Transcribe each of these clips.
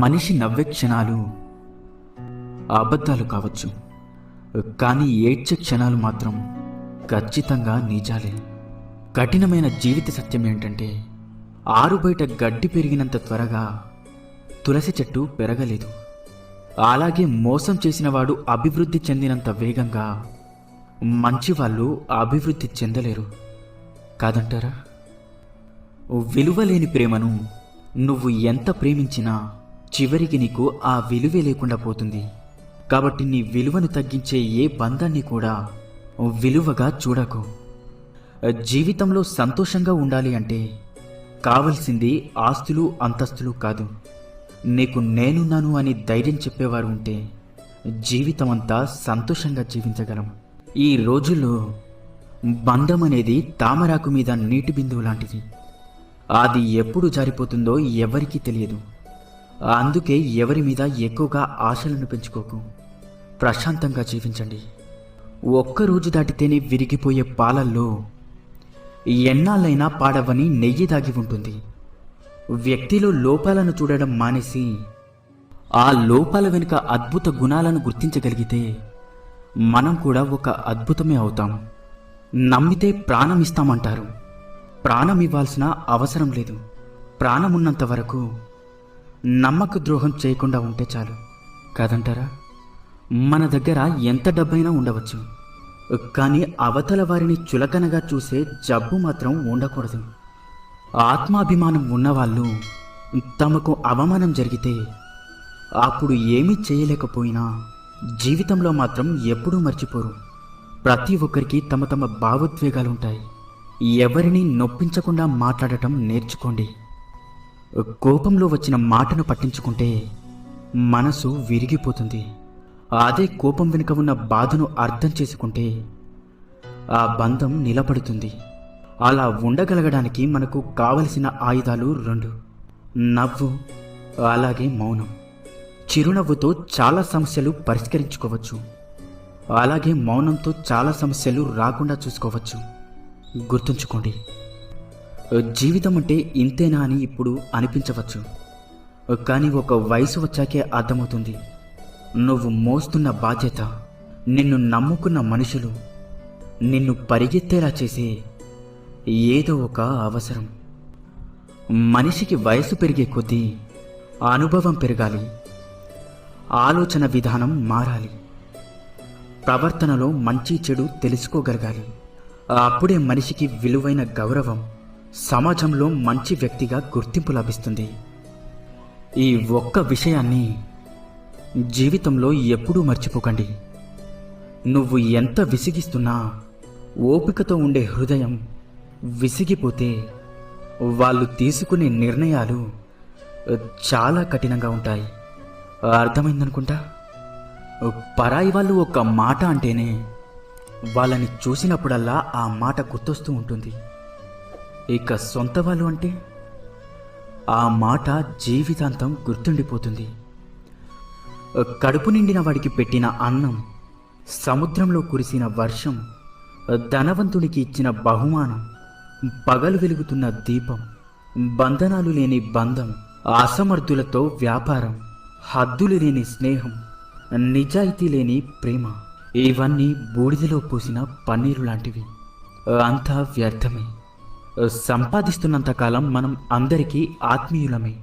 మనిషి నవ్వే క్షణాలు అబద్ధాలు కావచ్చు, కానీ ఏడ్చే క్షణాలు మాత్రం ఖచ్చితంగా నిజాలే. కఠినమైన జీవిత సత్యం ఏంటంటే, ఆరు బయట గడ్డి పెరిగినంత త్వరగా తులసి చెట్టు పెరగలేదు. అలాగే మోసం చేసినవాడు అభివృద్ధి చెందినంత వేగంగా మంచివాళ్ళు అభివృద్ధి చెందలేరు కాదంటారా? విలువలేని ప్రేమను నువ్వు ఎంత ప్రేమించినా చివరికి నీకు ఆ విలువే లేకుండా పోతుంది. కాబట్టి నీ విలువను తగ్గించే ఏ బంధాన్ని కూడా విలువగా చూడకు. జీవితంలో సంతోషంగా ఉండాలి అంటే కావలసింది ఆస్తులు అంతస్తులు కాదు. నీకు నేనున్నాను అని ధైర్యం చెప్పేవారు ఉంటే జీవితం అంతా సంతోషంగా జీవించగలం. ఈ రోజుల్లో బంధం అనేది తామరాకు మీద నీటి బిందువు లాంటిది. అది ఎప్పుడు జారిపోతుందో ఎవరికీ తెలియదు. అందుకే ఎవరి మీద ఎక్కువగా ఆశలను పెంచుకోకు. ప్రశాంతంగా జీవించండి. ఒక్కరోజు దాటితేనే విరిగిపోయే పాలల్లో ఎన్నాళ్ళైనా పాడవని నెయ్యి దాగి ఉంటుంది. వ్యక్తిలో లోపాలను చూడడం మానేసి ఆ లోపాల వెనుక అద్భుత గుణాలను గుర్తించగలిగితే మనం కూడా ఒక అద్భుతమే అవుతాం. నమ్మితే ప్రాణం ఇస్తామంటారు. ప్రాణం ఇవ్వాల్సిన అవసరం లేదు. ప్రాణమున్నంత వరకు నమ్మక ద్రోహం చేయకుండా ఉంటే చాలు కాదంటారా? మన దగ్గర ఎంత డబ్బైనా ఉండవచ్చు, కానీ అవతల వారిని చులకనగా చూసే జబ్బు మాత్రం ఉండకూడదు. ఆత్మాభిమానం ఉన్నవాళ్ళు తమకు అవమానం జరిగితే అప్పుడు ఏమీ చేయలేకపోయినా జీవితంలో మాత్రం ఎప్పుడూ మర్చిపోరు. ప్రతి ఒక్కరికి తమ తమ భావోద్వేగాలుంటాయి. ఎవరిని నొప్పించకుండా మాట్లాడటం నేర్చుకోండి. కోపంలో వచ్చిన మాటను పట్టించుకుంటే మనసు విరిగిపోతుంది. అదే కోపం వెనుక ఉన్న బాధను అర్థం చేసుకుంటే ఆ బంధం నిలబడుతుంది. అలా ఉండగలగడానికి మనకు కావలసిన ఆయుధాలు రెండు: నవ్వు, అలాగే మౌనం. చిరునవ్వుతో చాలా సమస్యలు పరిష్కరించుకోవచ్చు, అలాగే మౌనంతో చాలా సమస్యలు రాకుండా చూసుకోవచ్చు. గుర్తుంచుకోండి, జీవితం అంటే ఇంతేనా అని ఇప్పుడు అనిపించవచ్చు, కానీ ఒక వయసు వచ్చాకే అర్థమవుతుంది. నువ్వు మోస్తున్న బాధ్యత, నిన్ను నమ్ముకున్న మనుషులు, నిన్ను పరిగెత్తేలా చేసే ఏదో ఒక అవసరం. మనిషికి వయసు పెరిగే కొద్దీ అనుభవం పెరగాలి, ఆలోచన విధానం మారాలి, ప్రవర్తనలో మంచి చెడు తెలుసుకోగలగాలి. అప్పుడే మనిషికి విలువైన గౌరవం, సమాజంలో మంచి వ్యక్తిగా గుర్తింపు లభిస్తుంది. ఈ ఒక్క విషయాన్ని జీవితంలో ఎప్పుడూ మర్చిపోకండి. నువ్వు ఎంత విసిగిస్తున్నా ఓపికతో ఉండే హృదయం విసిగిపోతే వాళ్ళు తీసుకునే నిర్ణయాలు చాలా కఠినంగా ఉంటాయి. అర్థమైందనుకుంటా. పరాయి వాళ్ళు ఒక మాట అంటేనే వాళ్ళని చూసినప్పుడల్లా ఆ మాట గుర్తొస్తూ ఉంటుంది. ఇక సొంత వాళ్ళు అంటే ఆ మాట జీవితాంతం గుర్తుండిపోతుంది. కడుపు నిండిన వాడికి పెట్టిన అన్నం, సముద్రంలో కురిసిన వర్షం, ధనవంతుడికి ఇచ్చిన బహుమానం, పగలు వెలుగుతున్న దీపం, బంధనాలు లేని బంధం, అసమర్థులతో వ్యాపారం, హద్దులు లేని స్నేహం, నిజాయితీ లేని ప్రేమ, ఇవన్నీ బూడిదలో పూసిన పన్నీరు లాంటివి. అంతా వ్యర్థమే. సంపాదిస్తున్నంతకాలం మనం అందరికీ ఆత్మీయులమే.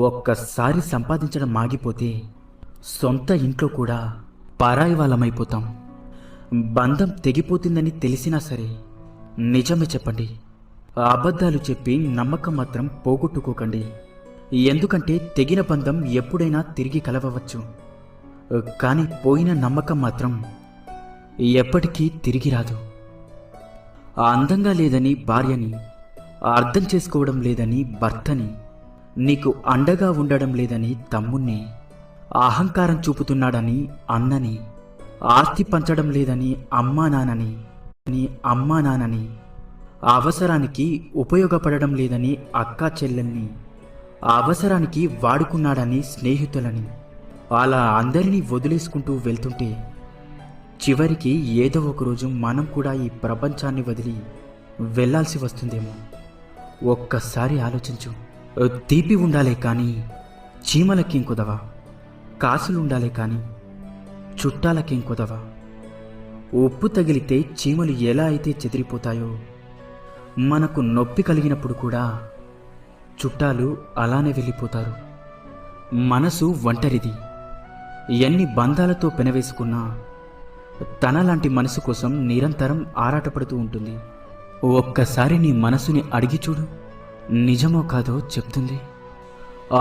ఒక్కసారి సంపాదించడం ఆగిపోతే సొంత ఇంట్లో కూడా పరాయి వాళ్ళమైపోతాం. బంధం తెగిపోతుందని తెలిసినా సరే నిజమే చెప్పండి. అబద్ధాలు చెప్పి నమ్మకం మాత్రం పోగొట్టుకోకండి. ఎందుకంటే తెగిన బంధం ఎప్పుడైనా తిరిగి కలవవచ్చు, కానీ పోయిన నమ్మకం మాత్రం ఎప్పటికీ తిరిగి రాదు. అందంగా లేదని భార్యని, అర్థం చేసుకోవడం లేదని భర్తని, నీకు అండగా ఉండడం లేదని తమ్ముణ్ణి, అహంకారం చూపుతున్నాడని అన్నని, ఆస్తి పంచడం లేదని అమ్మా నాన్నని, అవసరానికి ఉపయోగపడడం లేదని అక్కా చెల్లెల్ని, అవసరానికి వాడుకున్నాడని స్నేహితులని, అలా అందరినీ వదిలేసుకుంటూ వెళ్తుంటే చివరికి ఏదో ఒకరోజు మనం కూడా ఈ ప్రపంచాన్ని వదిలి వెళ్ళాల్సి వస్తుందేమో. ఒక్కసారి ఆలోచించు. తీపి ఉండాలే కానీ చీమలకేం కుదవా, కాసులుండాలే కాని చుట్టాలకేం కుదవా. ఉప్పు తగిలితే చీమలు ఎలా అయితే చెదిరిపోతాయో, మనకు నొప్పి కలిగినప్పుడు కూడా చుట్టాలు అలానే వెళ్ళిపోతారు. మనసు ఒంటరిది. ఎన్ని బంధాలతో పెనవేసుకున్నా తనలాంటి మనసు కోసం నిరంతరం ఆరాటపడుతూ ఉంటుంది. ఒక్కసారి నీ మనసుని అడిగి చూడు, నిజమో కాదో చెప్తుంది.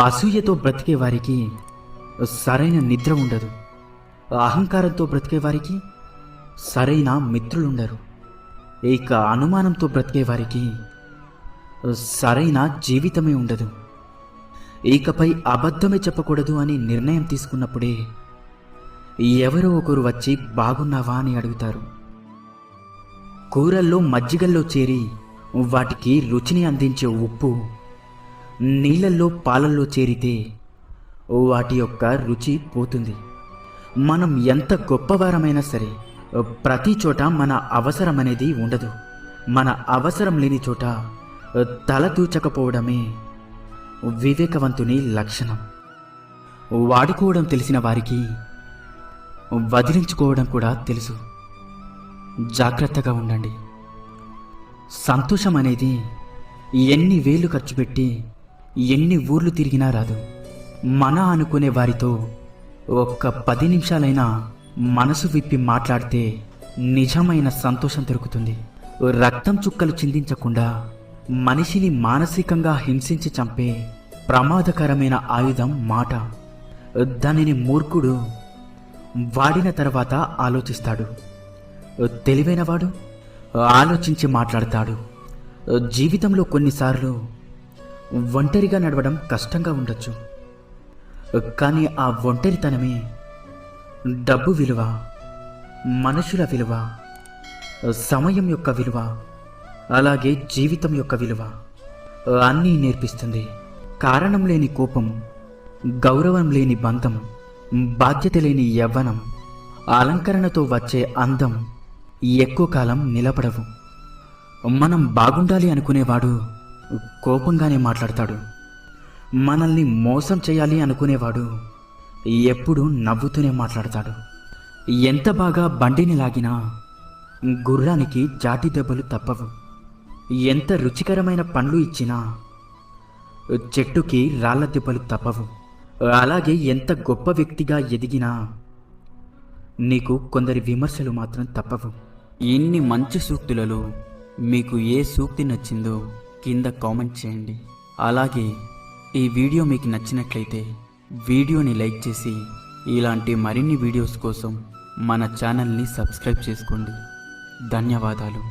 అసూయతో బ్రతికే వారికి సరైన నిద్ర ఉండదు. అహంకారంతో బ్రతికే వారికి సరైన మిత్రులుండరు. ఇక అనుమానంతో బ్రతికే వారికి సరైన జీవితమే ఉండదు. ఇకపై అబద్ధమే చెప్పకూడదు అని నిర్ణయం తీసుకున్నప్పుడే ఎవరో ఒకరు వచ్చి బాగున్నావా అని అడుగుతారు. కూరల్లో మజ్జిగల్లో చేరి వాటికి రుచిని అందించే ఉప్పు నీళ్ళల్లో పాలల్లో చేరితే వాటి యొక్క రుచి పోతుంది. మనం ఎంత గొప్పవారమైనా సరే ప్రతి చోట మన అవసరం అనేది ఉండదు. మన అవసరం లేని చోట తల దూచకపోవడమే వివేకవంతుని లక్షణం. వాడుకోవడం తెలిసిన వారికి వదిలించుకోవడం కూడా తెలుసు. జాగ్రత్తగా ఉండండి. సంతోషం అనేది ఎన్ని వేలు ఖర్చు పెట్టి ఎన్ని ఊర్లు తిరిగినా రాదు. మన అనుకునే వారితో ఒక్క 10 నిమిషాలైనా మనసు విప్పి మాట్లాడితే నిజమైన సంతోషం దొరుకుతుంది. రక్తం చుక్కలు చిందించకుండా మనిషిని మానసికంగా హింసించి చంపే ప్రమాదకరమైన ఆయుధం మాట. దానిని మూర్ఖుడు వాడిన తర్వాత ఆలోచిస్తాడు. తెలివైనవాడు ఆలోచించి మాట్లాడతాడు. జీవితంలో కొన్నిసార్లు ఒంటరిగా నడవడం కష్టంగా ఉండొచ్చు, కానీ ఆ ఒంటరితనమే డబ్బు విలువ, మనుషుల విలువ, సమయం యొక్క విలువ, అలాగే జీవితం యొక్క విలువ అన్నీ నేర్పిస్తుంది. కారణం లేని కోపం, గౌరవం లేని బంధం, బాధ్యత లేని యవ్వనం, అలంకరణతో వచ్చే అందం ఎక్కువ కాలం నిలబడవు. మనం బాగుండాలి అనుకునేవాడు కోపంగానే మాట్లాడతాడు. మనల్ని మోసం చేయాలి అనుకునేవాడు ఎప్పుడూ నవ్వుతూనే మాట్లాడతాడు. ఎంత బాగా బండిని లాగినా గుర్రానికి జాటి దెబ్బలు తప్పవు. ఎంత రుచికరమైన పండ్లు ఇచ్చినా చెట్టుకి రాళ్ల దెబ్బలు తప్పవు. అలాగే ఎంత గొప్ప వ్యక్తిగా ఎదిగినా నీకు కొందరి విమర్శలు మాత్రం తప్పవు. ఇన్ని మంచి సూక్తులలో మీకు ఏ సూక్తి నచ్చిందో కింద కామెంట్ చేయండి. అలాగే ఈ వీడియో మీకు నచ్చినట్లయితే వీడియోని లైక్ చేసి ఇలాంటి మరిన్ని వీడియోస్ కోసం మన ఛానల్ని సబ్స్క్రైబ్ చేసుకోండి. ధన్యవాదాలు.